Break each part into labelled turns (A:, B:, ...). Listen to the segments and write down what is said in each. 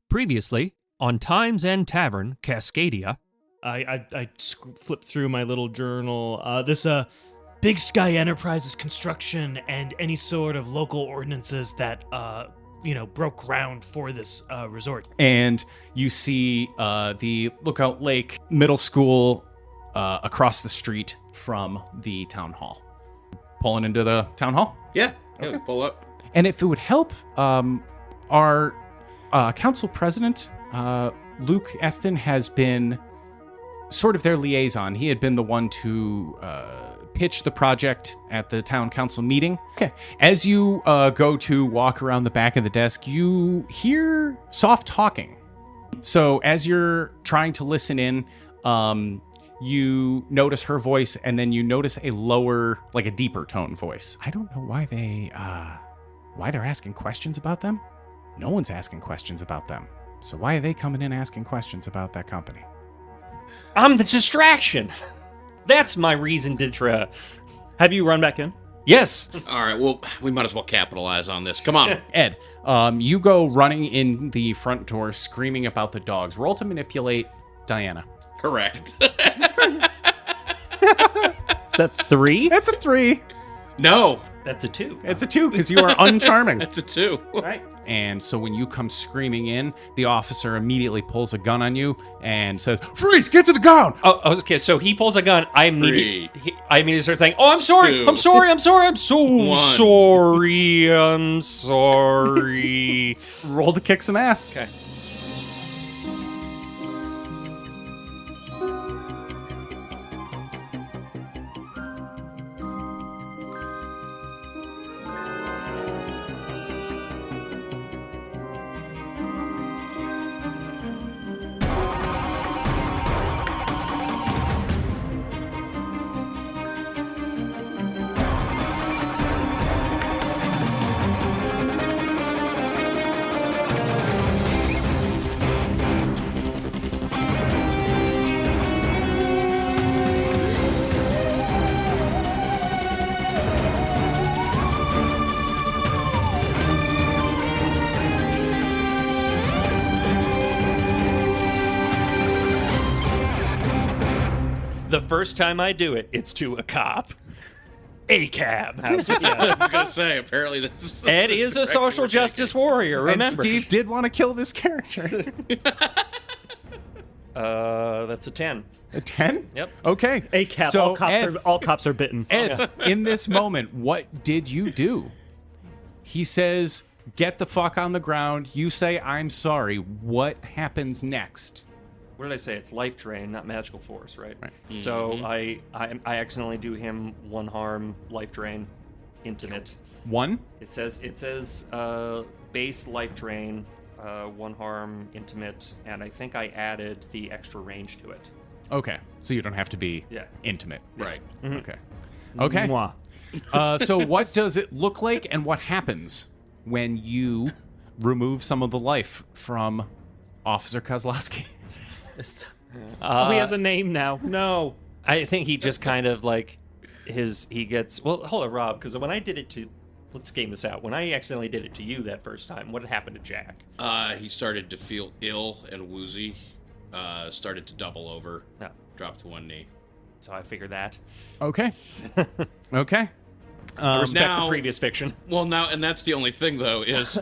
A: Previously, on Times and Tavern, Cascadia.
B: I flipped through my little journal. This Big Sky Enterprises construction and any sort of local ordinances that broke ground for this resort.
C: And you see the Lookout Lake Middle School across the street from the town hall. Pulling into the town hall?
D: Yeah,
C: Okay.
D: we pull up.
C: And if it would help, our council president, Luke Eston, has been sort of their liaison. He had been the one to pitch the project at the town council meeting. Okay. As you go to walk around the back of the desk, you hear soft talking. So as you're trying to listen in, you notice her voice, and then you notice a lower, like a deeper tone voice. I don't know why they're asking questions about them. No one's asking questions about them. So why are they coming in asking questions about that company?
E: I'm the distraction. That's my reason to try.
B: Have you run back in?
E: Yes.
D: All right, well, we might as well capitalize on this. Come on.
C: Ed, you go running in the front door screaming about the dogs. Roll to manipulate Diana.
D: Correct.
B: Is that 3?
C: That's a 3.
D: No,
E: That's a 2.
C: It's a 2 because you are uncharming.
D: it's a 2.
C: Right. And so when you come screaming in, the officer immediately pulls a gun on you and says, "Freeze! Get to the ground!"
E: Oh, okay. So he pulls a gun. I immediately start saying, "Oh, I'm sorry.
D: 2,
E: I'm sorry. I'm sorry. I'm so
D: 1.
E: sorry. I'm sorry."
C: Roll to kick some ass.
E: Okay. The first time I do it, it's to a cop. A cab.
D: I was going to say, apparently that's...
E: Ed is a social justice warrior,
C: And
E: remember.
C: Steve did want to kill this character.
E: That's a 10.
C: A 10?
E: Yep.
C: Okay.
B: A cap.
C: So,
B: all cops are bitten.
C: Ed, in this moment, what did you do? He says, "Get the fuck on the ground." You say, "I'm sorry." What happens next?
E: What did I say? It's life drain, not magical force, right?
C: Right.
E: So I accidentally do him 1 harm, life drain, intimate.
C: 1?
E: It says base life drain, 1 harm, intimate, and I think I added the extra range to it.
C: Okay. So you don't have to be
E: Yeah.
C: intimate.
D: Right.
C: Okay. Okay.
B: Mwah.
C: So what does it look like, and what happens when you remove some of the life from Officer Kozlowski?
B: He has a name now. No.
E: I think he just kind of like he gets. Well, hold on, Rob, because when I did it to. Let's game this out. When I accidentally did it to you that first time, what happened to Jack?
D: He started to feel ill and woozy. Started to double over.
E: No.
D: Dropped to one knee.
E: So I figured that.
C: Okay. Okay.
E: I respect
D: now-
E: the previous fiction.
D: Well, now, and that's the only thing, though, is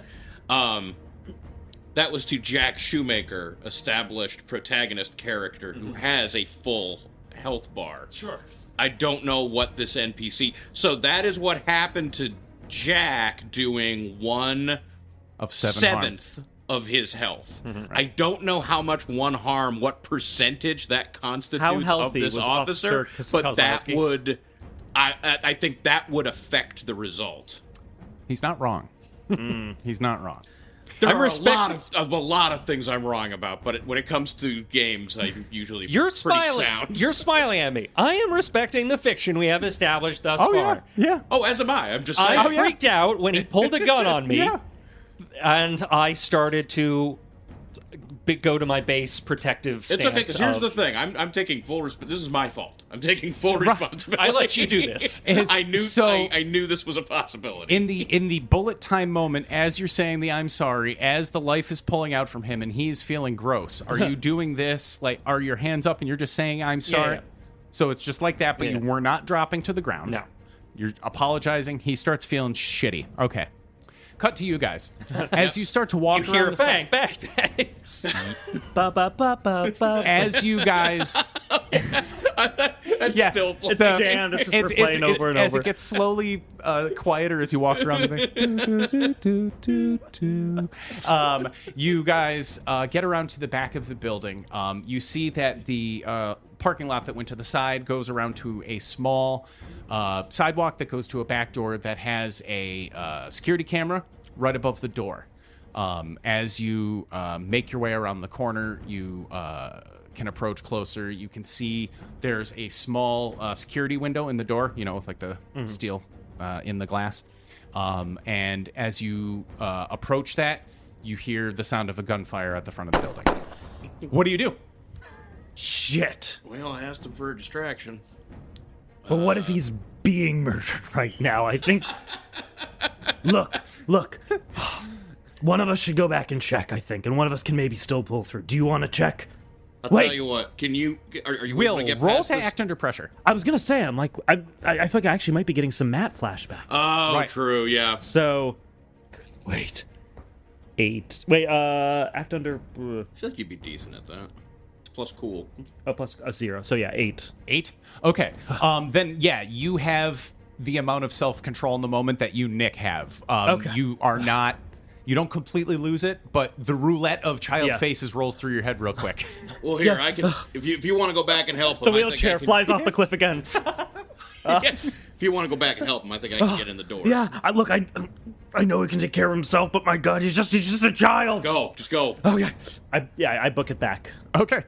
D: that was to Jack Shoemaker, established protagonist character who has a full health bar.
E: Sure.
D: I don't know what this NPC... So that is what happened to Jack doing 1
C: Of 7 harm.
D: 7th of his health. I don't know how much 1 harm, what percentage that constitutes
B: How
D: of
B: healthy
D: this
B: was
D: officer,
B: Officer
D: but that
E: Kozlowski?
D: would... I think that would affect the result.
C: He's not wrong. He's not wrong.
D: There
E: I'm
D: are a lot of things I'm wrong about, but when it comes to games, I'm usually
E: You're
D: pretty
E: smiling.
D: sound.
E: You're smiling at me. I am respecting the fiction we have established thus
C: Oh,
E: far.
C: yeah.
D: Oh, as am I. I'm just saying.
E: I freaked out when he pulled a gun on me,
C: Yeah.
E: and I started to go to my base protective stance.
D: It's okay, because here's
E: of,
D: the thing. I'm taking full responsibility. This is my fault. I'm taking full responsibility.
E: I let you do this.
D: I knew this was a possibility.
C: In the bullet time moment, as you're saying the I'm sorry, as the life is pulling out from him and he's feeling gross, are you doing this? Like, are your hands up and you're just saying I'm sorry?
E: Yeah.
C: So it's just like that, but you were not dropping to the ground.
E: No.
C: You're apologizing. He starts feeling shitty. Okay. Cut to you guys. As you start to walk
E: You
C: around
E: hear
C: the
E: bang, bang, bang.
B: Ba ba ba ba ba.
C: as you guys
D: That's still
B: It's jammed. It's just replaying over and
C: as
B: over.
C: it gets slowly quieter as you walk around the thing. You guys get around to the back of the building. You see that the parking lot that went to the side goes around to a small sidewalk that goes to a back door that has a security camera right above the door. As you make your way around the corner, you can approach closer. You can see there's a small security window in the door, with like the steel in the glass. And as you approach that, you hear the sound of a gunfire at the front of the building. What do you do?
B: Shit.
D: Well, I asked him for a distraction.
B: But what if he's being murdered right now? I think. Look. One of us should go back and check, I think, and one of us can maybe still pull through. Do you want to check?
D: I'll
B: Wait.
D: tell you what. Can you? Are you
C: Will,
D: able to get
C: roll
D: past
C: to
D: this?
C: act under pressure.
B: I was gonna say, I feel like I actually might be getting some Matt flashbacks.
D: Oh,
C: Right.
D: true. Yeah.
B: So, wait. 8. Wait, act under.
D: I feel like you'd be decent at that. Plus cool.
B: Plus a 0. So yeah, 8.
C: 8? Okay. Then, yeah, you have the amount of self-control in the moment that you, Nick, have.
B: Okay.
C: You are not... You don't completely lose it, but the roulette of child
B: Yeah.
C: faces rolls through your head real quick.
D: Well, here I can. If you want to go back and help him,
B: The
D: I think I
B: wheelchair
D: can-
B: flies off the cliff again.
D: Yes. If you want to go back and help him, I think I can get in the door.
B: Yeah, I know he can take care of himself, but my God, he's just a child.
D: Go. Just go.
B: Okay. I book it back.
C: Okay.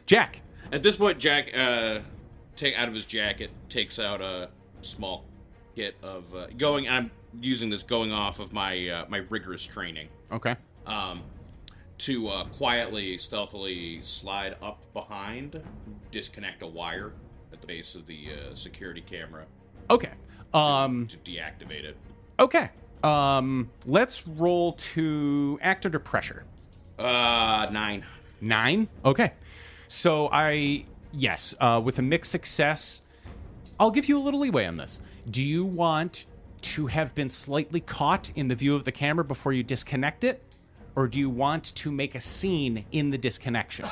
C: Jack.
D: At this point, Jack take out of his jacket, takes out a small kit of going. I'm using this going off of my my rigorous training.
C: Okay.
D: To quietly, stealthily slide up behind, disconnect a wire at the base of the security camera
C: Okay.
D: to deactivate it.
C: Okay. Let's roll to act under pressure.
D: 9.
C: 9? Okay. So yes, with a mixed success, I'll give you a little leeway on this. Do you want to have been slightly caught in the view of the camera before you disconnect it? Or do you want to make a scene in the disconnection?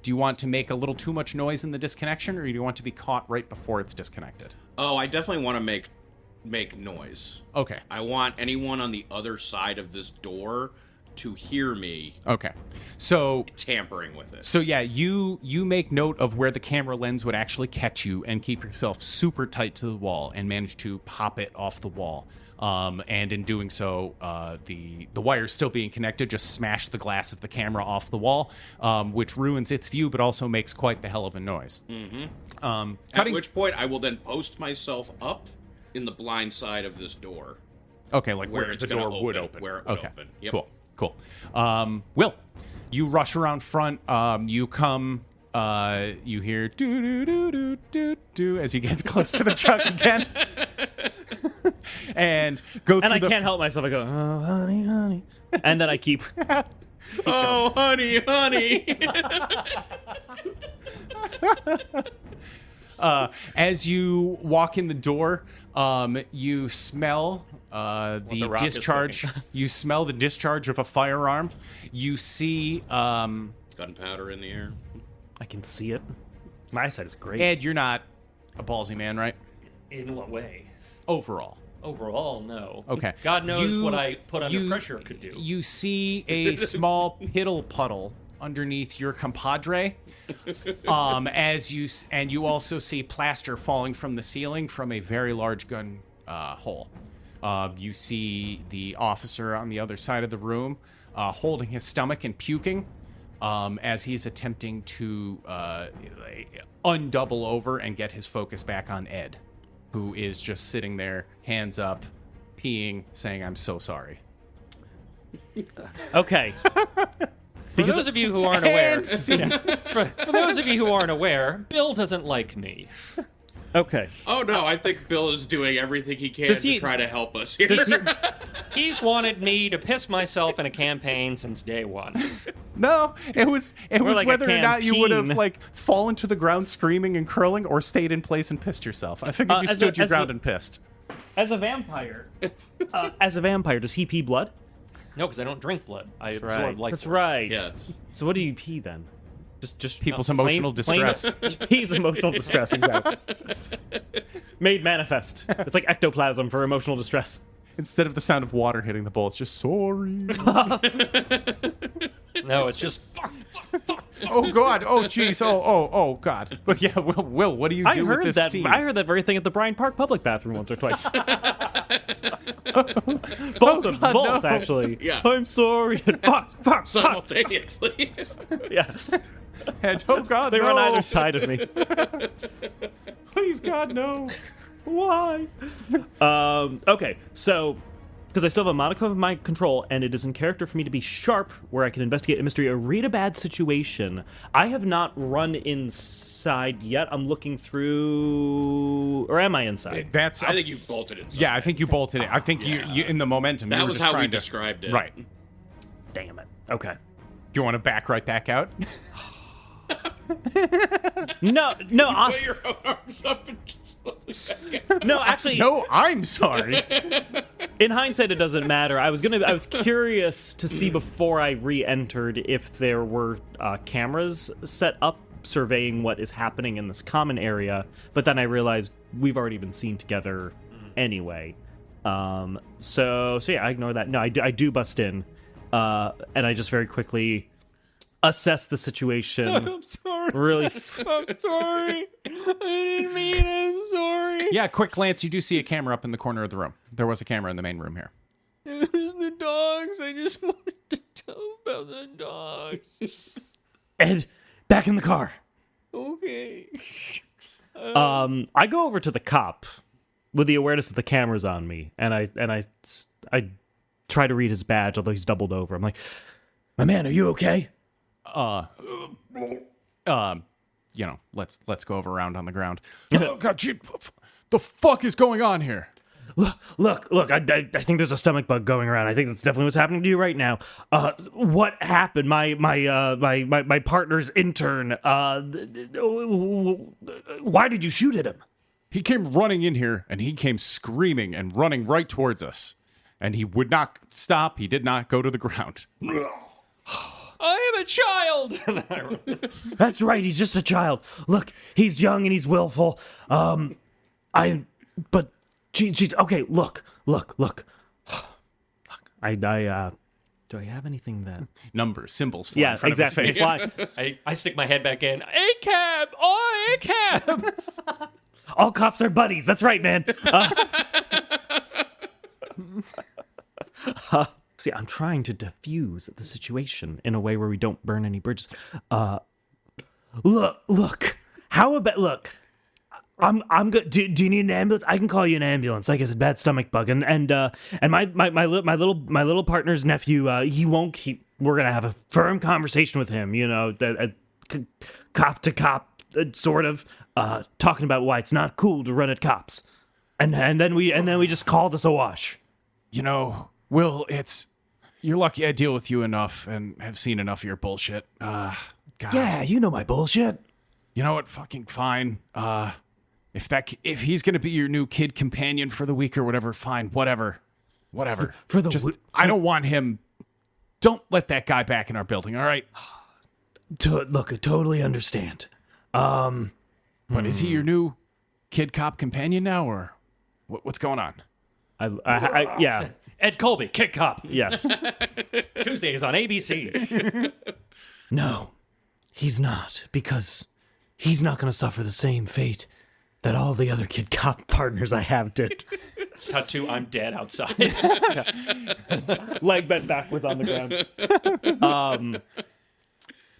C: Do you want to make a little too much noise in the disconnection, or do you want to be caught right before it's disconnected?
D: Oh, I definitely want to make noise.
C: Okay.
D: I want anyone on the other side of this door to hear me
C: Okay. So
D: tampering with it.
C: So yeah, you make note of where the camera lens would actually catch you and keep yourself super tight to the wall and manage to pop it off the wall. And in doing so, the wire still being connected just smashed the glass of the camera off the wall, which ruins its view but also makes quite the hell of a noise.
D: Mm-hmm. At which point, I will then post myself up in the blind side of this door.
C: Okay, like
D: Where
C: where
D: it's
C: the
D: gonna
C: door would
D: open,
C: open.
D: where it would
C: okay,
D: open. Yep.
C: Cool. Will, you rush around front. You come. You hear do do do do do do as you get close to the truck again, and go through.
B: And I can't help myself. I go, oh, honey, honey. And then I keep.
D: Oh, honey.
C: As you walk in the door, you smell
E: The Rock is
C: discharge.
E: cooking.
C: You smell the discharge of a firearm. You see,
D: Gunpowder in the air.
B: I can see it. My eyesight is great.
C: Ed, you're not a ballsy man, right?
E: In what way?
C: Overall.
E: Overall, no.
C: Okay.
E: God knows
C: You-
E: what I put under
C: you-
E: pressure could do.
C: You see a small piddle puddle underneath your compadre. And you also see plaster falling from the ceiling from a very large gun hole. You see the officer on the other side of the room holding his stomach and puking as he's attempting to undouble over and get his focus back on Ed, who is just sitting there, hands up, peeing, saying, "I'm so sorry."
F: Okay.
E: For those of you who aren't aware,
C: And scene.
E: for those of you who aren't aware, Bill doesn't like me.
F: Okay.
D: Oh no, I think Bill is doing everything he can
F: Does
D: to
F: he-
D: try to help us here.
F: Does he,
E: He's wanted me to piss myself in a campaign since day one.
C: No, it was
F: like a
C: whether or not you would have
F: canteen.
C: like fallen to the ground screaming and curling, or stayed in place and pissed yourself. I figured you
F: as
C: stood
F: a-
C: your
F: as a-
C: ground and pissed.
F: as a vampire, does he pee blood?
E: No, because I don't drink blood. I absorb
F: Right.
E: life
F: That's
E: force.
F: right.
D: Yes.
F: So what do you pee then? Just
C: People's
F: plain-
C: emotional
F: plain-
C: distress.
F: Pee's emotional distress, exactly. Made manifest. It's like ectoplasm for emotional distress.
C: Instead of the sound of water hitting the bowl, it's just sorry.
E: No, it's just fuck.
C: Oh God! Oh jeez! Oh God! But yeah, Will, what do you do with this scene?
F: I heard that very thing at the Bryant Park public bathroom once or twice. both actually.
D: Yeah.
F: I'm sorry. And fuck.
D: Simultaneously.
F: Yeah.
C: And oh God,
F: They were on
C: no.
F: either side of me.
C: Please, God, no.
F: Why? Okay, so because I still have a modicum of my control, and it is in character for me to be sharp, where I can investigate a mystery or read a bad situation. I have not run inside yet. I'm looking through, or am I inside?
C: That's.
D: I think you bolted it.
C: Yeah, I think you bolted it. I think you in the momentum. you
D: That
C: were
D: was
C: just
D: how we
C: trying to-
D: described it.
C: Right.
F: Damn it. Okay.
C: You want to back right back out?
F: No.
D: Put your arms up and just slowly back out.
F: No. Actually,
C: No, I'm sorry.
F: in hindsight, it doesn't matter. I was curious to see before I re-entered if there were cameras set up surveying what is happening in this common area, but then I realized we've already been seen together anyway. So yeah, I ignore that. No, I do bust in, and I just very quickly assess the situation.
E: I'm sorry.
F: Really,
E: I'm sorry. I didn't mean it. I'm sorry.
C: Yeah, quick glance. You do see a camera up in the corner of the room. There was a camera in the main room here.
E: It was the dogs. I just wanted to tell about the dogs.
F: Ed, back in the car.
E: Okay.
F: I go over to the cop with the awareness that the camera's on me, and I try to read his badge, although he's doubled over. I'm like, my man, are you okay?
C: Let's go over around on the ground. Oh God, the fuck is going on here?
F: Look, I think there's a stomach bug going around. I think that's definitely what's happening to you right now. What happened? My partner's intern. Why did you shoot at him?
C: He came running in here, and he came screaming and running right towards us. And he would not stop. He did not go to the ground.
E: I am a child.
F: That's right. He's just a child. Look, he's young and he's willful. Geez, okay. Look. Fuck. Do I have anything that?
C: Numbers, symbols fly
F: Yeah,
C: in front
F: exactly.
C: of his face.
F: Fly.
E: I stick my head back in. A-cab! Oh, A-cab!
F: All cops are buddies. That's right, man. See, I'm trying to diffuse the situation in a way where we don't burn any bridges. Look. How about look? I'm good. Do you need an ambulance? I can call you an ambulance. Like I said, bad stomach bug, and my little partner's nephew. We're gonna have a firm conversation with him. You know, cop to cop, sort of, talking about why it's not cool to run at cops, and then we just call this a wash.
C: You know, Will, you're lucky I deal with you enough and have seen enough of your bullshit. God.
F: Yeah, you know my bullshit.
C: You know what? Fucking fine. If he's gonna be your new kid companion for the week or whatever, fine. Whatever.
F: For the
C: Just,
F: w-
C: I don't want him. Don't let that guy back in our building. All right.
F: Look, I totally understand.
C: But is he your new kid cop companion now, or what's going on?
F: Yeah.
E: Ed Colby, Kid Cop.
F: Yes.
E: Tuesdays on ABC.
F: No, he's not, because he's not going to suffer the same fate that all the other kid cop partners I have did.
E: Cut to I'm dead outside.
F: Leg bent backwards on the ground.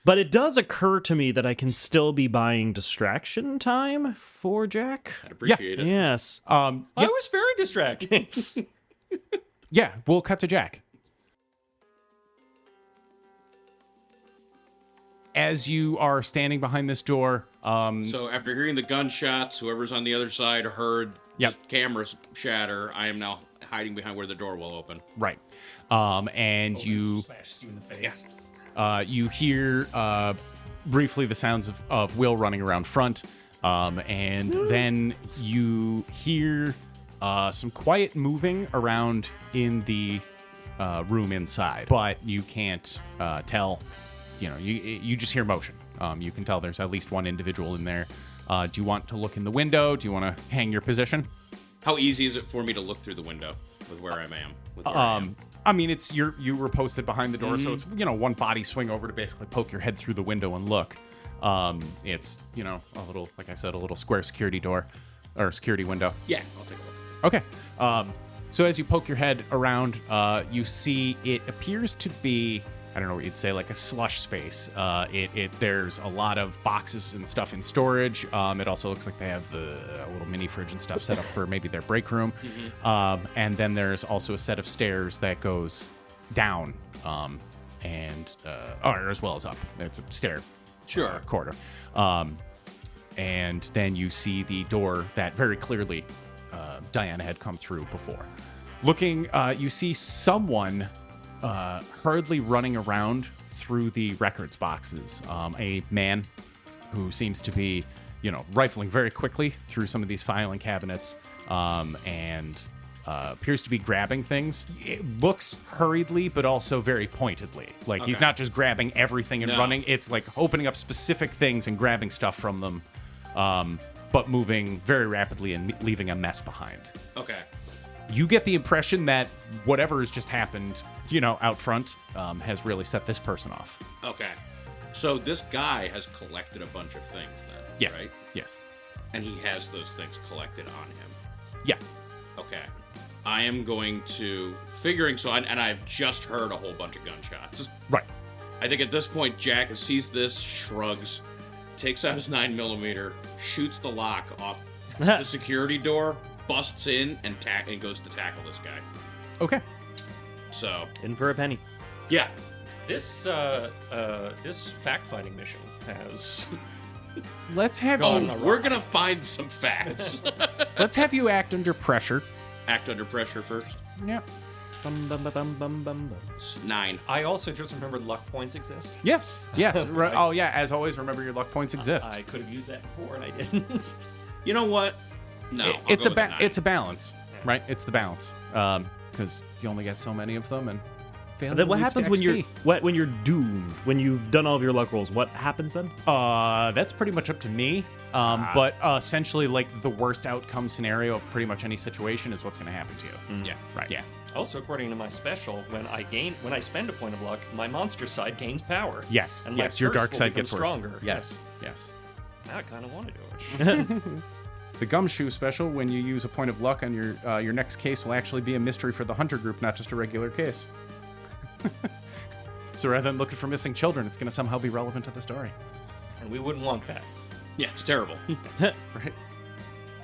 F: But it does occur to me that I can still be buying distraction time for Jack.
D: I'd appreciate it.
F: Yes.
E: I was very distracting.
C: Yeah, we'll cut to Jack. as you are standing behind this door,
D: So after hearing the gunshots, whoever's on the other side heard
C: Yep.
D: the cameras shatter. I am now hiding behind where the door will open.
C: right, and you
E: Smashes you in the face.
C: you hear briefly the sounds of Will running around front, and then you hear some quiet moving around in the room inside, but you can't tell. You know, you just hear motion. You can tell there's at least one individual in there. Do you want to look in the window? Do you want to hang your position?
D: How easy is it for me to look through the window with where I am? With where I am?
C: I mean, it's you were posted behind the door, so it's one body swing over to basically poke your head through the window and look. It's a little, like I said, a little square security door or security window.
D: Yeah, I'll take a look.
C: Okay. So as you poke your head around, you see it appears to be, I don't know what you'd say, like a slush space. There's a lot of boxes and stuff in storage. It also looks like they have the little mini fridge and stuff set up for maybe their break room. And then there's also a set of stairs that goes down, or as well as up. It's a stair corridor. And then you see the door that very clearly Diana had come through before. Looking, you see someone hurriedly running around through the records boxes. A man who seems to be, rifling very quickly through some of these filing cabinets, and appears to be grabbing things. It looks hurriedly, but also very pointedly. Like he's not just grabbing everything and running. It's like opening up specific things and grabbing stuff from them, but moving very rapidly and leaving a mess behind.
D: Okay.
C: You get the impression that whatever has just happened, out front, has really set this person off.
D: Okay. So this guy has collected a bunch of things then,
C: Yes.
D: right?
C: Yes.
D: And he has those things collected on him.
C: Yeah.
D: Okay. I am going to and I've just heard a whole bunch of gunshots.
C: Right.
D: I think at this point, Jack sees this, shrugs, takes out his 9mm, shoots the lock off the security door, busts in, and goes to tackle this guy.
C: Okay.
D: So
F: In for a penny.
D: yeah,
E: This fact-finding mission has
C: Let's have
E: gone
C: you.
E: awry.
D: we're gonna find some facts.
C: Let's have you act under pressure.
D: Act under pressure first.
C: Yeah.
F: Bum, bum, ba, bum, bum, bum, bum.
D: 9.
E: I also just remembered luck points exist.
C: Yes. Yes. Right. Oh yeah. As always, remember your luck points exist.
E: I could have used that before and I didn't.
D: You know what? No, I'll
C: It's
D: go
C: a
D: with 9.
C: it's a balance, right? It's the balance. Because you only get so many of them, and failing
F: Then what
C: leads to
F: happens when
C: XP.
F: you're doomed? When you've done all of your luck rolls, what happens then?
C: That's pretty much up to me. But essentially, like the worst outcome scenario of pretty much any situation is what's going to happen to you.
D: Yeah.
C: Right. Yeah.
E: Also, according to my special, when I spend a point of luck, my monster side gains power.
C: Yes.
E: And my
C: Yes. Your
E: curse
C: dark
E: will
C: side
E: become
C: gets worse.
E: stronger.
C: Yes. Yes.
E: Now I kind of want to do it.
C: The gumshoe special, when you use a point of luck on your next case, will actually be a mystery for the hunter group, not just a regular case. So rather than looking for missing children, it's going to somehow be relevant to the story.
E: And we wouldn't want that.
D: Yeah, it's terrible.
C: Right.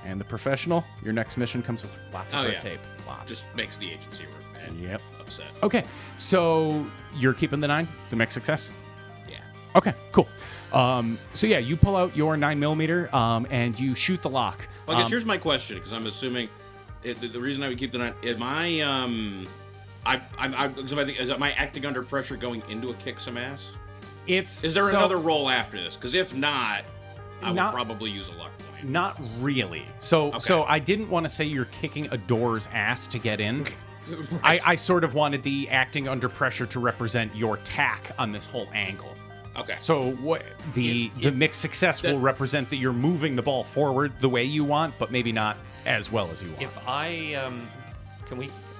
C: And the professional, your next mission comes with lots of
D: Oh,
C: red
D: yeah.
C: tape. Lots.
D: Just makes the agency
C: Yep.
D: upset.
C: Okay, so you're keeping the 9, the mixed success?
D: Yeah.
C: Okay, cool. So yeah, you pull out your 9mm, and you shoot the lock.
D: Well, I guess here's my question, because I'm assuming the reason I would keep the 9. Am I acting under pressure going into a kick some ass? Is there another roll after this? Because if not, I would probably use a luck point.
C: Not really. So I didn't want to say you're kicking a door's ass to get in.
D: Right.
C: I sort of wanted the acting under pressure to represent your tack on this whole angle.
D: Okay.
C: So what the mixed success will represent that you're moving the ball forward the way you want, but maybe not as well as you want.
E: If I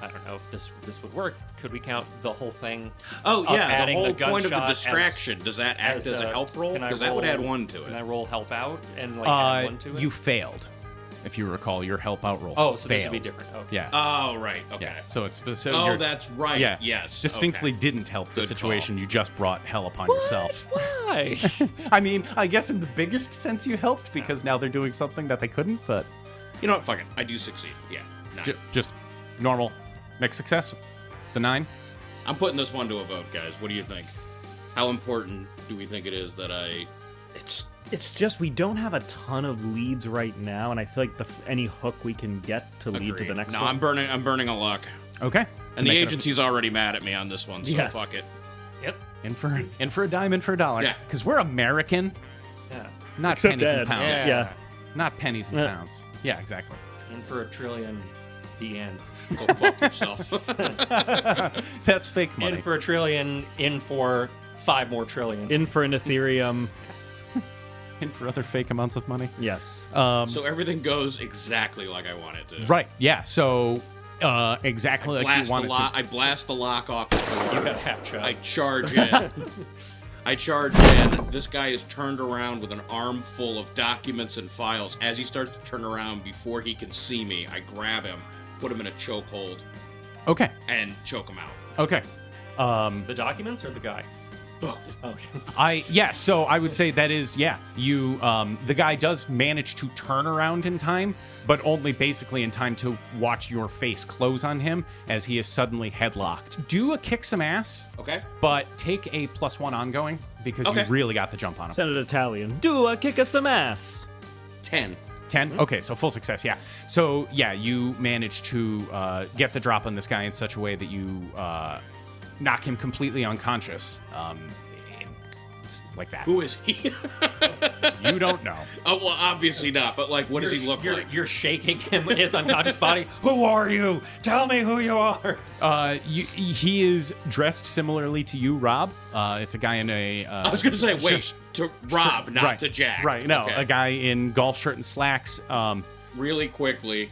E: I don't know if this would work. Could we count the whole thing?
D: Oh
E: of
D: yeah, the
E: adding
D: whole point of the
E: gunshot
D: distraction. Does that act as a help roll?
E: can I
D: Because that would add
E: roll-
D: 1 to
E: Can I
D: it.
E: roll help out and add 1 to it?
C: You failed, if you recall your help out roll.
E: Oh, so this
C: failed.
E: would be different. Okay.
C: Yeah.
D: Oh right. Okay.
C: Yeah. So it's specific.
D: Oh, that's right.
C: Yeah.
D: Yes.
C: Distinctly
D: okay.
C: didn't help the
D: Good
C: situation.
D: call.
C: You just brought hell upon yourself.
E: Why?
C: I mean, I guess in the biggest sense you helped because now they're doing something that they couldn't, but
D: You know what? Fuck it. I do succeed. Yeah. 9.
C: just normal mixed success. The 9.
D: I'm putting this one to a vote, guys. What do you think? How important do we think it is that I...
F: It's just we don't have a ton of leads right now, and I feel like any hook we can get to lead to the next
D: No,
F: one.
D: I'm burning a luck.
C: Okay.
D: And the agency's already mad at me on this one, so
F: Yes.
D: fuck it.
E: Yep.
C: In for a dime, in for a dollar.
D: Yeah.
C: Because we're American,
E: Yeah.
C: not
F: Except
C: pennies and
F: Ed.
C: pounds.
F: Yeah.
C: Not pennies and
F: Yeah.
C: pounds. Yeah, exactly.
E: In for a trillion. The end.
D: Go fuck yourself.
C: That's fake money.
E: In for a trillion. In for 5 more trillion.
F: In for an Ethereum.
C: In for other fake amounts of money.
F: Yes.
D: So everything goes exactly like I want it to.
C: Right. Yeah. So exactly like you wanted to.
D: I blast the lock off the door.
E: You got half shot.
D: I charge in. I charge in. This guy is turned around with an armful of documents and files. As he starts to turn around, before he can see me, I grab him, put him in a chokehold,
C: Okay.
D: and choke him out.
C: Okay.
E: The documents or the guy?
D: Both.
E: Okay.
C: So I would say that is, you, the guy does manage to turn around in time, but only basically in time to watch your face close on him as he is suddenly headlocked. Do a kick some ass,
D: Okay.
C: but take a +1 ongoing because you
D: Okay.
C: really got the jump on him.
F: Send it Italian. Do a kick us some ass.
D: 10.
C: 10? Okay, so full success, yeah. So, yeah, you manage to get the drop on this guy in such a way that you knock him completely unconscious. It's like that.
D: Who is he?
C: You don't know.
D: Oh, well, obviously not, but, like, what does he look like?
E: You're shaking him in his unconscious body. Who are you? Tell me who you are.
C: He is dressed similarly to you, Rob. It's a guy in a...
D: I was going to say, wait,
C: shirt-
D: to Rob, not
C: right,
D: to Jack.
C: Right, no,
D: Okay.
C: a guy in golf shirt and slacks.
D: Really quickly,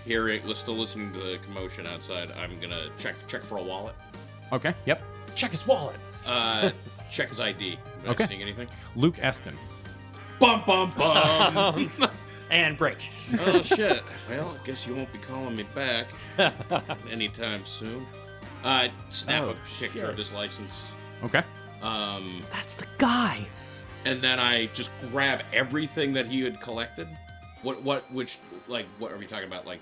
D: still listening to the commotion outside, I'm going to check for a wallet.
C: Okay, yep.
E: Check his wallet.
D: Check his ID. Am
C: Okay.
D: I seeing anything?
C: Luke Eston.
D: Bum, bum, bum.
E: And break.
D: Oh, shit. Well, I guess you won't be calling me back anytime soon. Snap a picture of his license.
C: Okay.
F: That's the guy.
D: And then I just grab everything that he had collected. What are we talking about? Like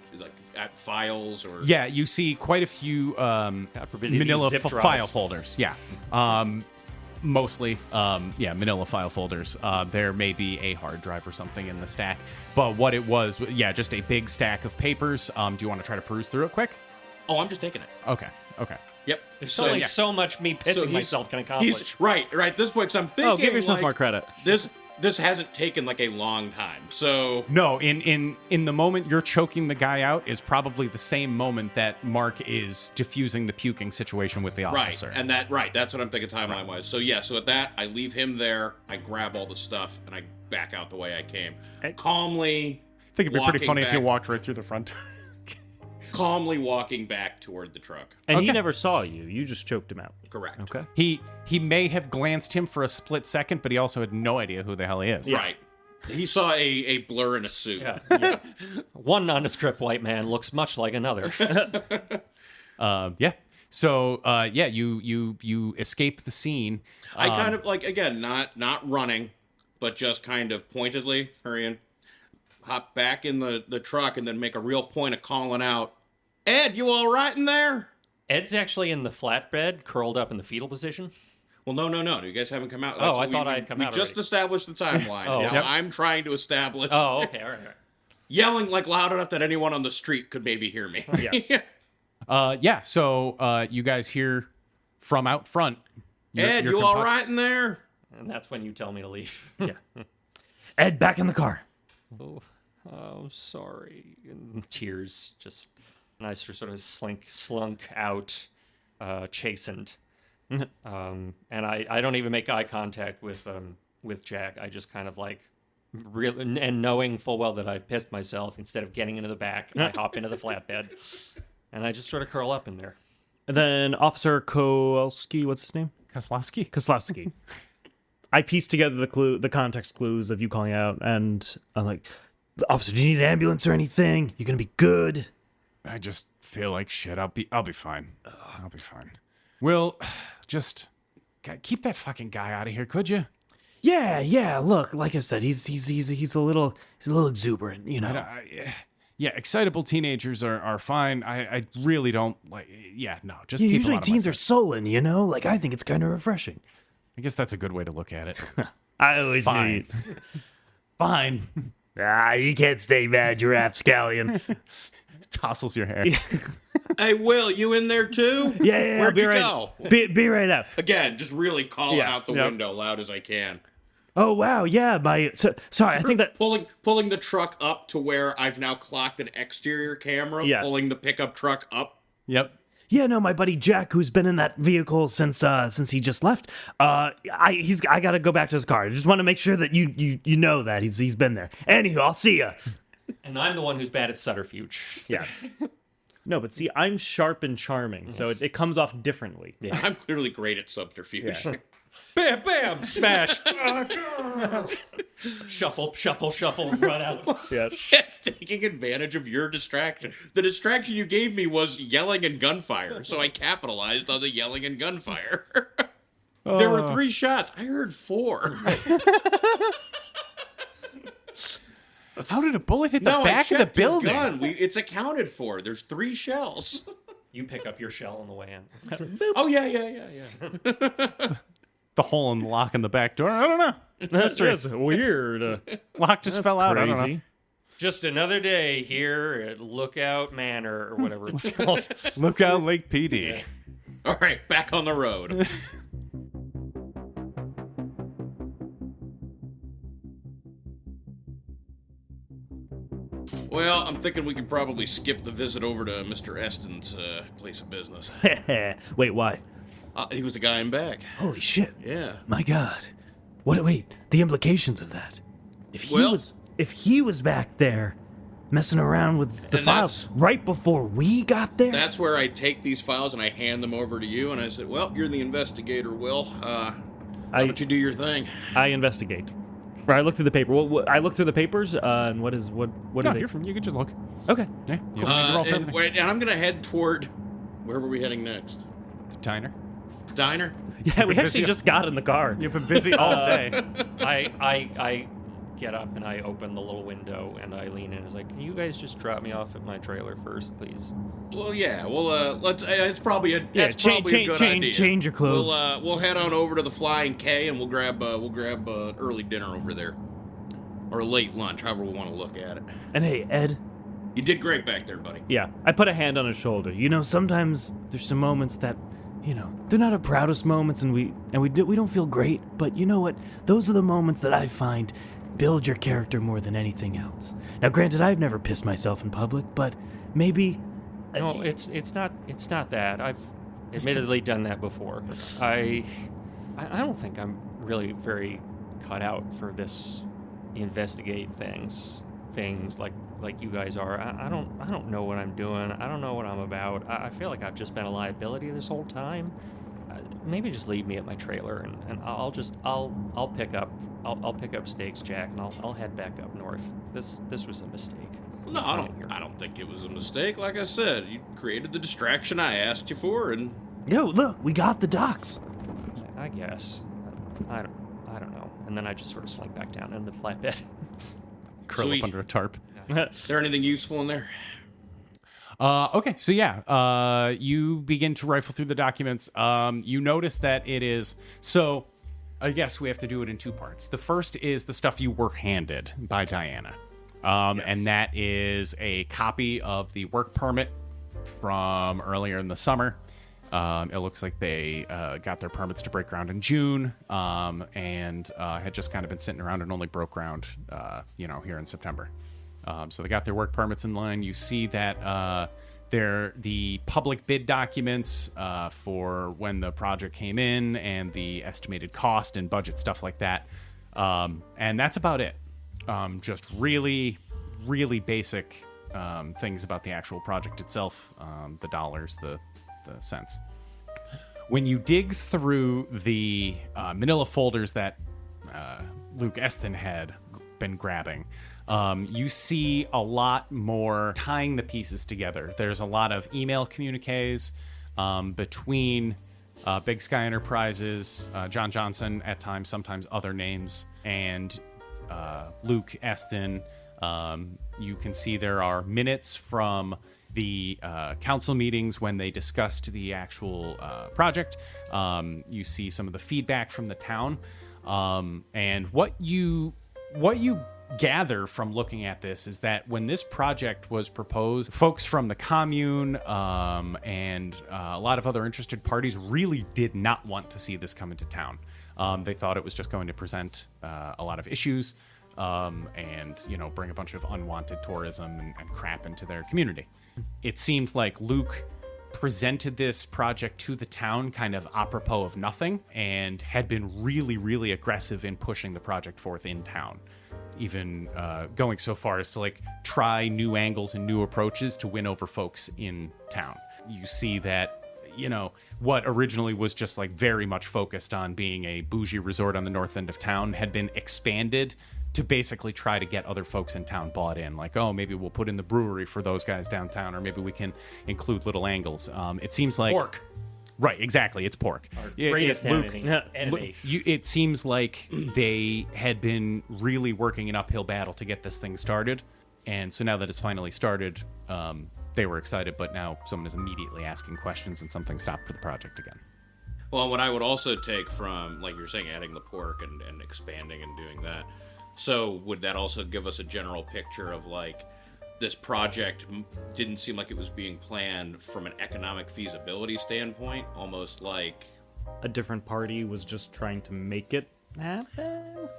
D: at files or?
C: Yeah, you see quite a few
E: forbid you
C: manila
E: use zip drives.
C: file folders. Yeah. Mostly, manila file folders. There may be a hard drive or something in the stack. But what it was, just a big stack of papers. Do you want to try to peruse through it quick?
D: Oh, I'm just taking it.
C: Okay.
D: Yep.
E: There's only so much me pissing myself can accomplish.
D: He's right at this point. Because I'm thinking.
F: Oh, give yourself
D: like,
F: more credit.
D: This hasn't taken like a long time. So
C: No, in the moment you're choking the guy out is probably the same moment that Mark is diffusing the puking situation with the officer.
D: That's what I'm thinking timeline wise. So so at that I leave him there. I grab all the stuff and I back out the way I came. Calmly.
C: I think it'd be pretty
D: walking
C: funny if you
D: back-
C: walked right through the front.
D: Calmly walking back toward the truck.
F: And he
C: Okay.
F: never saw you. You just choked him out.
D: Correct.
F: Okay.
C: He may have glanced him for a split second, but he also had no idea who the hell he is.
D: Right. He saw a blur in a suit.
E: Yeah. One nondescript white man looks much like another.
C: So you escape the scene.
D: I kind of like again, not running, but just kind of pointedly hurrying, hop back in the truck, and then make a real point of calling out, "Ed, you all right in there?"
E: Ed's actually in the flatbed, curled up in the fetal position.
D: Well, no. You guys haven't come out.
E: Oh, I thought I had come
D: we
E: out
D: just
E: already.
D: established the timeline.
E: Oh,
D: Now
E: yep.
D: I'm trying to establish.
E: Oh, okay, all right.
D: Yelling like loud enough that anyone on the street could maybe hear me.
F: Yes.
C: So you guys hear from out front.
D: Ed, you all right in there?
E: And that's when you tell me to leave.
F: Ed, back in the car.
E: Oh, sorry. And tears just nice to sort of slunk out, chastened. And I don't even make eye contact with Jack. I just kind of like, and knowing full well that I've pissed myself, instead of getting into the back, I hop into the flatbed, and I just sort of curl up in there.
F: And then Officer Kowalski, what's his name?
C: Koslowski.
F: Koslowski. I pieced together the context clues of you calling out, and I'm like, "Officer, do you need an ambulance or anything? You're gonna be good."
C: I just feel like shit. I'll be fine. I'll be fine. Well, just keep that fucking guy out of here, could you?
F: Yeah. Look, like I said, he's a little exuberant, you know.
C: Yeah, excitable teenagers are fine. I really don't like. Yeah, no, just
F: Yeah,
C: keep
F: usually
C: him out of my
F: teens are
C: sight.
F: sullen, you know. Like I think it's kind of refreshing.
C: I guess that's a good way to look at it.
F: I always knew
C: Fine.
F: you.
C: Fine.
F: You can't stay mad, you rapscallion.
C: Tousles your hair.
D: Hey, Will, you in there too?
F: Yeah,
D: Where'd
F: be
D: you
F: right,
D: go?
F: Be right out.
D: Again, just really calling
F: Yes,
D: out the
F: yep.
D: window loud as I can.
F: Oh, wow, yeah, sorry, I think that...
D: Pulling the truck up to where I've now clocked an exterior camera,
F: Yes.
D: pulling the pickup truck up.
C: Yep.
F: Yeah, no, my buddy Jack, who's been in that vehicle since he just left. I gotta go back to his car. I just want to make sure that you know that he's been there. Anywho, I'll see ya.
E: And I'm the one who's bad at subterfuge.
F: Yes. No, but see, I'm sharp and charming, so it comes off differently.
E: Yeah.
D: I'm clearly great at subterfuge.
F: Yeah.
E: Bam, bam, smash. Shuffle, run out.
F: Yes.
D: It's taking advantage of your distraction. The distraction you gave me was yelling and gunfire, so I capitalized on the yelling and gunfire. There were 3 shots. I heard 4.
C: How did a bullet hit the
D: No,
C: back
D: I
C: of the
D: checked his
C: building?
D: gun. It's accounted for. There's 3 shells.
E: You pick up your shell on the way in.
D: Oh, yeah.
C: The hole in the lock in the back door. I don't know. Mystery.
F: That's weird.
C: Lock just fell out. I don't know.
E: Just another day here at Lookout Manor or whatever it's called.
C: Lookout Lake PD.
D: All right, back on the road. Well, I'm thinking we could probably skip the visit over to Mr. Eston's place of business.
F: Wait, why?
D: He was the guy in back.
F: Holy shit.
D: Yeah.
F: My God. Wait, the implications of that. If he was back there messing around with the
D: And
F: files right before we got there.
D: That's where I take these files and I hand them over to you, and I said, well, you're the investigator, Will. Why don't you do your thing?
F: I investigate. Or I look through the paper. I look through the papers, and what do
C: No,
F: they?
C: you can just look.
F: Okay.
C: Yeah. You don't need to roll for everything.
D: And I'm going to head toward... Where were we heading next?
C: The diner.
D: Diner?
F: Yeah, we
C: busy.
F: actually just got in the car.
C: You've been busy all day.
E: I get up and I open the little window and I lean in. It's like, can you guys just drop me off at my trailer first, please?
D: Well, yeah. Well, let's. It's probably a.
F: Yeah,
D: That's probably a good idea.
F: change your clothes.
D: We'll head on over to the Flying K and we'll grab early dinner over there, or a late lunch, however we want to look at it.
F: And hey, Ed.
D: You did great back there, buddy.
F: Yeah, I put a hand on his shoulder. You know, sometimes there's some moments that, you know, they're not our proudest moments, and we don't feel great. But you know what? Those are the moments that I find build your character more than anything else. Now, granted, I've never pissed myself in public, but maybe.
E: No, it's not that. I've admittedly done that before. I don't think I'm really very cut out for this investigate things like you guys are. I don't know what I'm doing. I don't know what I'm about. I feel like I've just been a liability this whole time. Maybe just leave me at my trailer and I'll pick up stakes, Jack, and I'll head back up north. This was a mistake.
D: No, I don't think it was a mistake. Like I said, you created the distraction I asked you for, and
F: Yo, look, we got the docks.
E: I guess. I don't know. And then I just sort of slink back down in the flatbed.
C: Curl
D: Sweet.
C: up under a tarp.
D: is there anything useful in there?
C: Okay, so yeah, you begin to rifle through the documents. You notice that it is so. I guess we have to do it in 2 parts. The first is the stuff you were handed by Diana, and that is a copy of the work permit from earlier in the summer. It looks like they got their permits to break ground in June, and had just kind of been sitting around and only broke ground, here in September. So they got their work permits in line. You see that they're the public bid documents for when the project came in and the estimated cost and budget, stuff like that. And that's about it. Just really, really basic things about the actual project itself, the dollars, the cents. When you dig through the manila folders that Luke Eston had been grabbing, you see a lot more tying the pieces together. There's a lot of email communiques between Big Sky Enterprises, John Johnson at times, sometimes other names, and Luke Eston. You can see there are minutes from the council meetings when they discussed the actual project. You see some of the feedback from the town, and what you gather from looking at this is that when this project was proposed, folks from the commune and a lot of other interested parties really did not want to see this come into town. They thought it was just going to present a lot of issues and, bring a bunch of unwanted tourism and crap into their community. It seemed like Luke presented this project to the town kind of apropos of nothing and had been really, really aggressive in pushing the project forth in town. Even going so far as to try new angles and new approaches to win over folks in town. You see that, what originally was just very much focused on being a bougie resort on the north end of town had been expanded to basically try to get other folks in town bought in. Maybe we'll put in the brewery for those guys downtown, or maybe we can include little angles. It seems like...
E: Pork.
C: Right, exactly. It's pork.
E: Our greatest enemy.
C: It seems like they had been really working an uphill battle to get this thing started. And so now that it's finally started, they were excited, but now someone is immediately asking questions and something stopped for the project again.
D: Well, what I would also take from, like you're saying, adding the pork and expanding and doing that. So would that also give us a general picture of this project didn't seem like it was being planned from an economic feasibility standpoint, almost like
F: a different party was just trying to make it happen?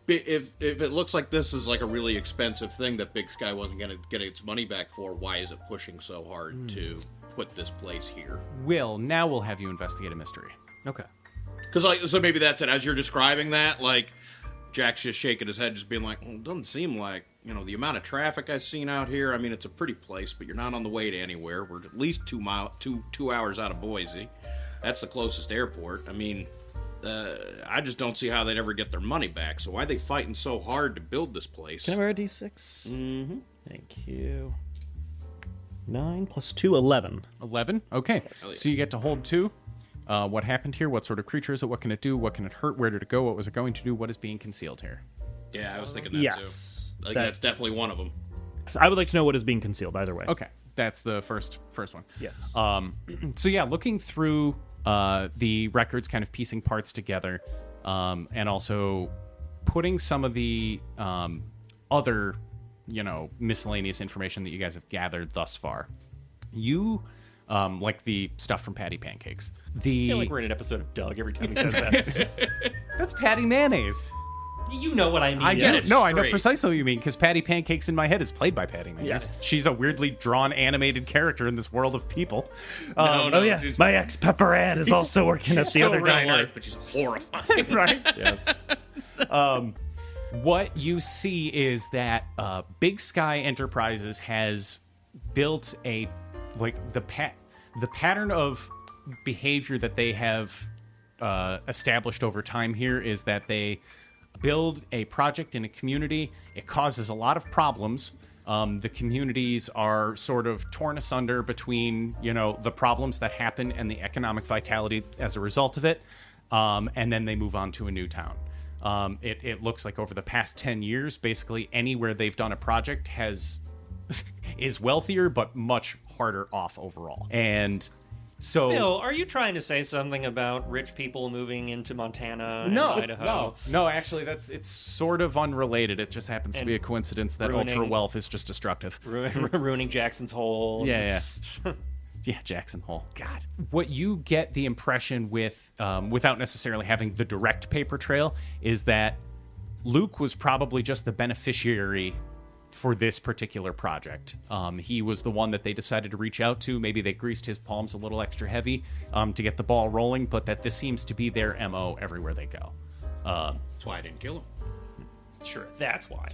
D: if it looks like this is a really expensive thing that Big Sky wasn't going to get its money back for, why is it pushing so hard to put this place here?
C: Now we'll have you investigate a mystery.
F: Okay.
D: Because so maybe that's it. As you're describing that, Jack's just shaking his head, just being like, well, it doesn't seem like, the amount of traffic I've seen out here. I mean, it's a pretty place, but you're not on the way to anywhere. We're at least 2 hours out of Boise. That's the closest airport. I mean, I just don't see how they'd ever get their money back. So why are they fighting so hard to build this place?
F: Can I wear a D6? Mm-hmm. Thank you. 9 plus 2, 11.
C: 11? Okay. So you get to hold 2. What happened here? What sort of creature is it? What can it do? What can it hurt? Where did it go? What was it going to do? What is being concealed here?
D: Yeah, I was thinking that
F: yes.
D: too. I think that's definitely one of them.
F: So I would like to know what is being concealed either way.
C: Okay. That's the first one.
F: Yes.
C: So yeah, looking through the records, kind of piecing parts together, and also putting some of the other, miscellaneous information that you guys have gathered thus far. You, like the stuff from Patty Pancakes.
E: I feel like we're in an episode of Doug every time he says that.
C: That's Patty Mayonnaise.
E: You know what I mean.
C: I get it. No, I know
D: Great.
C: precisely what you mean, because Patty Pancakes in my head is played by Patty Mayonnaise.
F: Yes.
C: She's a weirdly drawn animated character in this world of people.
F: Oh yeah, my ex Pepper Ann is also working at the
D: Still
F: other
D: real
F: diner.
D: life, but she's horrifying.
C: Right?
F: Yes.
C: What you see is that Big Sky Enterprises has built the pattern of behavior that they have established over time here is that they build a project in a community. It causes a lot of problems. The communities are sort of torn asunder between, the problems that happen and the economic vitality as a result of it. And then they move on to a new town. It looks like over the past 10 years, basically anywhere they've done a project is wealthier, but much harder off overall. And so...
E: Bill, are you trying to say something about rich people moving into Montana and Idaho?
C: No, actually, it's sort of unrelated. It just happens to be a coincidence that ultra wealth is just destructive.
E: Ruining Jackson's Hole.
C: Yeah. Yeah, Jackson Hole. God. What you get the impression with, without necessarily having the direct paper trail, is that Luke was probably just the beneficiary for this particular project. He was the one that they decided to reach out to. Maybe they greased his palms a little extra heavy to get the ball rolling, but that this seems to be their MO everywhere they go.
D: That's why I didn't kill him.
E: Sure, that's why.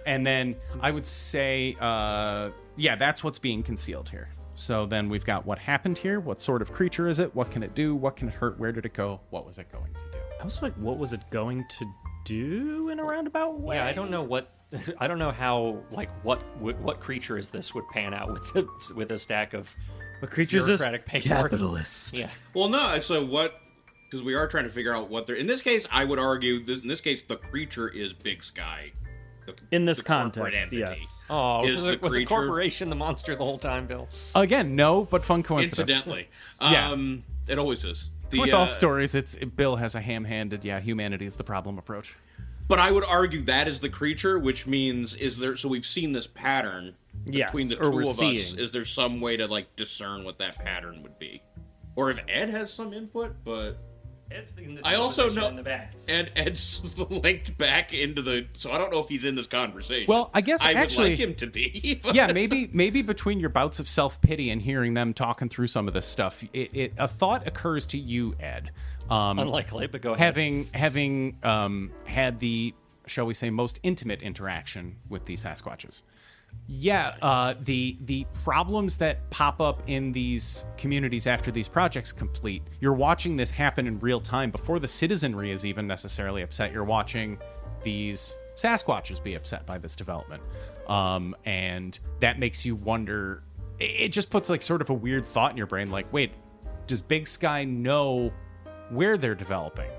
C: And then I would say, that's what's being concealed here. So then we've got what happened here. What sort of creature is it? What can it do? What can it hurt? Where did it go? What was it going to do?
F: I was like, what was it going to do in a roundabout way?
E: Yeah, I don't know what. I don't know how. What creature is this would pan out with a stack of
F: What creature is this?
E: bureaucratic paper?
F: Capitalist.
E: Yeah.
D: Well, no. So what? Because we are trying to figure out what they're. In this case, I would argue. In this case, the creature is Big Sky
F: In this
D: the corporate
F: context,
D: entity.
F: yes.
E: Oh,
D: Is the
E: was the
D: creature-
E: corporation the monster the whole time, Bill?
C: Again, no, but fun coincidence.
D: Incidentally.
C: Yeah.
D: It always is. The,
C: With all stories, Bill has a ham-handed, humanity is the problem approach.
D: But I would argue that is the creature, which means so we've seen this pattern
F: Yes,
D: between the
F: or
D: two
F: we're
D: of us.
F: seeing.
D: Is there some way to like discern what that pattern would be? Or if Ed has some input, but
E: It's
D: I also know
E: in the back.
D: Ed's linked back into so I don't know if he's in this conversation.
C: Well, I guess
D: I
C: actually-
D: would like him to be. but-
C: Yeah, maybe between your bouts of self-pity and hearing them talking through some of this stuff, a thought occurs to you, Ed.
E: Unlikely, but go ahead.
C: Having had the, shall we say, most intimate interaction with these Sasquatches. Yeah, the problems that pop up in these communities after these projects complete, you're watching this happen in real time before the citizenry is even necessarily upset. You're watching these Sasquatches be upset by this development. And that makes you wonder, it just puts like sort of a weird thought in your brain, like, wait, does Big Sky know where they're developing?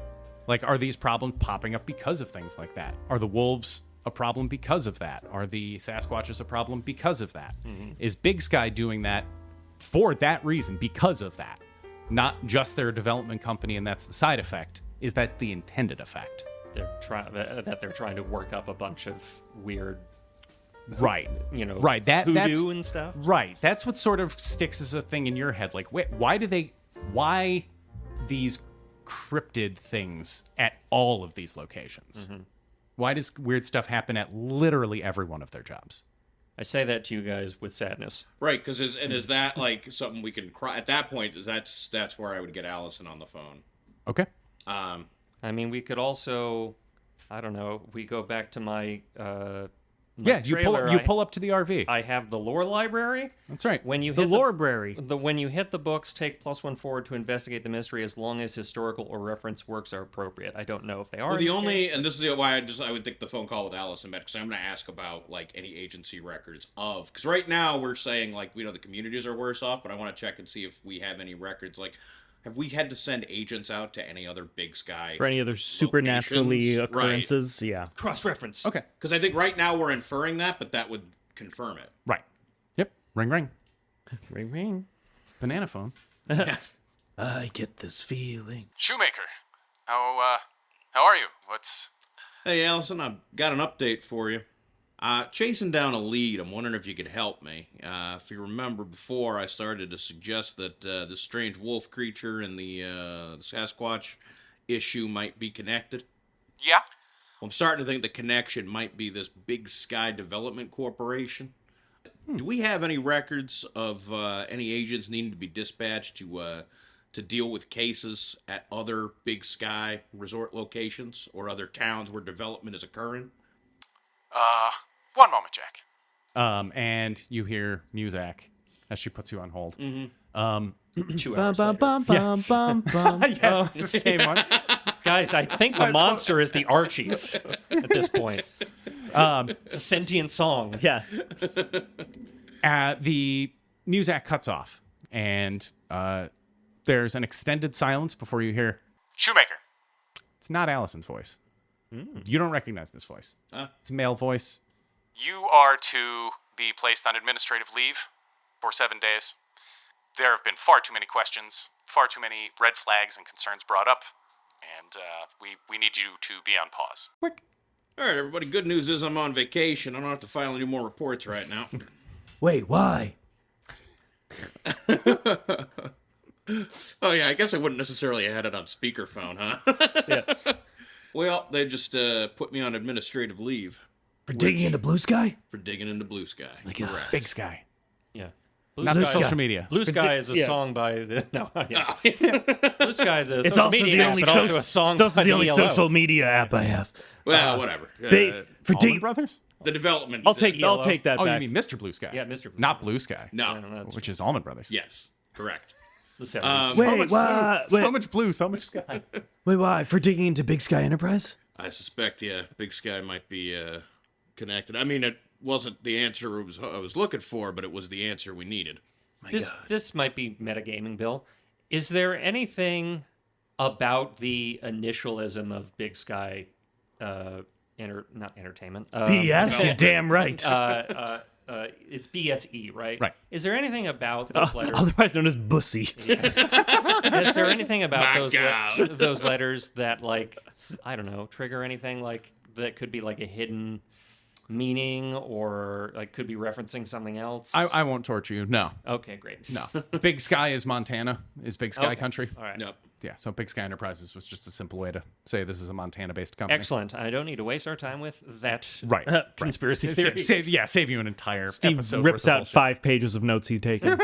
C: Like, are these problems popping up because of things like that? Are the wolves a problem because of that? Are the Sasquatches a problem because of that? Is Big Sky doing that for that reason, because of that? Not just their development company and that's the side effect. Is that the intended effect?
E: They're trying to work up a bunch of weird,
C: Right.
E: right?
C: That's
E: Hoodoo and stuff.
C: Right. That's what sort of sticks as a thing in your head. Like, wait, why these cryptid things at all of these locations? Why does weird stuff happen at literally every one of their jobs?
E: I say that to you guys with sadness.
D: Right, because is that like something we can cry at that point? That's where I would get Allison on the phone.
C: Okay.
E: I mean, we could also, I don't know, we go back to my
C: Yeah, you
E: trailer,
C: pull up to the RV.
E: I have the lore library.
C: That's right.
E: When you
F: The
E: hit
F: library.
E: when you hit the books, take +1 forward to investigate the mystery as long as historical or reference works are appropriate. I don't know if they are.
D: Well,
E: in this case.
D: and this is why I would think the phone call with Allison met, because I'm going to ask about like any agency records of, because right now we're saying like the communities are worse off, but I want to check and see if we have any records. Like, have we had to send agents out to any other Big Sky
F: For any other supernaturally
D: locations?
F: occurrences, yeah.
E: Cross-reference.
C: Okay.
D: Because I think right now we're inferring that, but that would confirm it.
C: Right. Yep. Ring ring.
F: Ring, ring.
C: Banana phone.
B: I get this feeling.
G: Shoemaker, how are you?
D: Hey, Allison, I've got an update for you. Chasing down a lead. I'm wondering if you could help me. If you remember before, I started to suggest that this strange wolf creature and the Sasquatch issue might be connected.
G: Yeah?
D: Well, I'm starting to think the connection might be this Big Sky Development Corporation. Do we have any records of any agents needing to be dispatched to deal with cases at other Big Sky resort locations or other towns where development is occurring?
G: One moment, Jack.
C: And you hear Muzak as she puts you on hold.
E: 2
F: Bum,
E: hours
F: bum,
E: later.
F: bum, bum, bum, bum.
C: Yes, it's the same one.
E: Guys, I think the monster is the Archies at this point. It's a sentient song.
F: Yes.
C: The Muzak cuts off, and there's an extended silence before you hear,
G: Shoemaker.
C: it's not Allison's voice. You don't recognize this voice. It's a male voice.
G: You are to be placed on administrative leave for 7 days. There have been far too many questions, far too many red flags and concerns brought up, and we need you to be on pause.
C: Quick.
D: All right, everybody. Good news is I'm on vacation. I don't have to file any more reports right now.
B: Wait, why?
D: Oh, yeah, I guess I wouldn't necessarily have had it on speakerphone, huh?
F: Yes.
D: Well, they just put me on administrative leave
B: For digging into blue sky?
D: for digging into blue sky.
B: God.
D: Correct.
C: Big Sky.
E: Yeah.
C: Not
E: Blue
C: the
E: Sky,
C: social media.
E: Blue Sky is a
F: yeah.
E: song by the Blue Sky is a
B: It's
E: social
B: also
E: media
B: the
E: app,
B: only
E: but also a song
B: It's also
E: by
B: the only
E: ELO.
B: social media app I have.
D: Well, whatever.
B: For
C: Allman
B: digging.
C: Brothers?
D: The development.
F: I'll take that
C: Oh,
F: back.
C: you mean Mr. Blue Sky?
E: Yeah, Mr. Blue
C: Not
E: Sky.
C: Blue Sky.
D: No.
E: Yeah, that's
C: Which is Allman Brothers.
D: Yes, correct.
E: the 70s.
C: So
B: Wait,
C: much
B: why?
C: blue, so
B: Wait,
C: much blue, so much sky.
B: wait, why? For digging into Big Sky Enterprise?
D: I suspect, yeah, Big Sky might be connected. I mean, it wasn't the answer I was looking for, but it was the answer we needed.
E: This might be metagaming, Bill. Is there anything about the initialism of Big Sky not entertainment.
B: BS, you're damn right.
E: It's BSE, right?
C: Right.
E: Is there anything about those letters?
B: Otherwise known as Bussy.
E: Yes. Is there anything about
D: My
E: those
D: God.
E: those letters that, like, I don't know, trigger anything like that could be like a hidden meaning or like could be referencing something else?
C: I won't torture you. No.
E: Okay, great.
C: No. Big Sky is Montana, is Big Sky
E: Okay.
C: country.
E: All right.
D: Nope.
C: Yeah, so Big Sky Enterprises was just a simple way to say this is a Montana-based company.
E: Excellent. I don't need to waste our time with that
C: Right.
E: conspiracy theory.
C: Save you an entire
F: Steve
C: episode
F: rips
C: worth of
F: out
C: bullshit.
F: 5 pages of notes he's taken.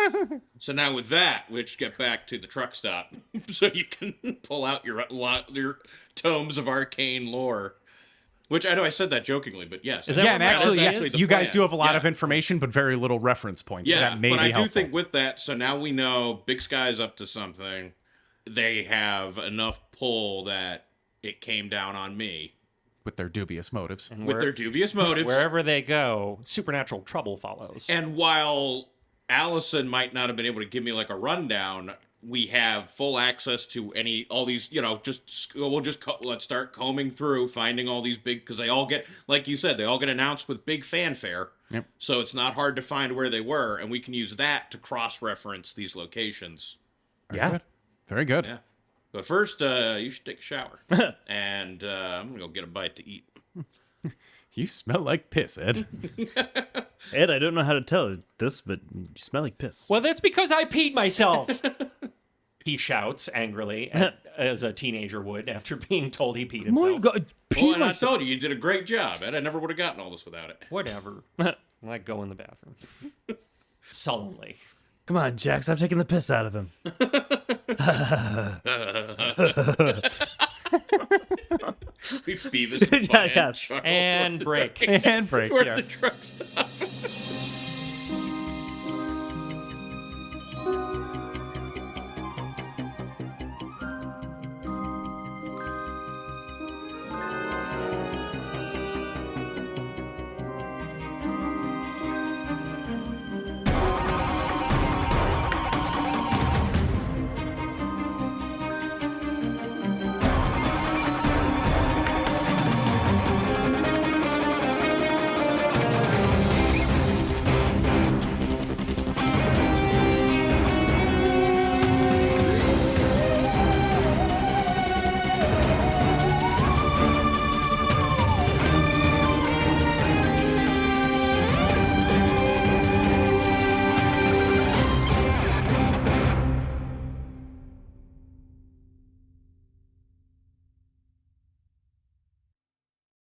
D: So now with that, let's get back to the truck stop, so you can pull out your tomes of arcane lore. Which I know I said that jokingly, but yes.
E: Is that
C: Yeah,
E: what
C: and
E: my
C: actually,
E: idea
C: yeah,
E: is?
D: the
C: you guys
D: plan.
C: do have a lot
D: Yeah.
C: of information, but very little reference points. So
D: Yeah,
C: that may
D: but
C: be
D: I do
C: helpful.
D: think with that, so now we know Big Sky's up to something. They have enough pull that it came down on me
C: with their dubious motives.
E: And
D: with their dubious motives.
E: Wherever they go, supernatural trouble follows.
D: And while Allison might not have been able to give me like a rundown, we have full access to all these, let's start combing through, finding all these big, because they all get, like you said, they all get announced with big fanfare.
C: Yep.
D: So it's not hard to find where they were, and we can use that to cross-reference these locations.
C: Very good. Very good.
D: Yeah. But first, you should take a shower. And I'm going to go get a bite to eat.
C: You smell like piss, Ed.
F: Ed, I don't know how to tell this, but you smell like piss.
E: Well, that's because I peed myself. He shouts angrily, as a teenager would after being told he peed himself.
F: My God,
D: Well, and I told you did a great job, Ed. I never would have gotten all this without it.
E: Whatever. I go in the bathroom. Sullenly.
B: Come on, Jax, I'm taking the piss out of him.
D: We Beavis and Butthead
F: Yes.
D: chuckle
E: And
D: toward
E: break.
D: the-
F: And break,
D: toward
F: yes.
D: the truck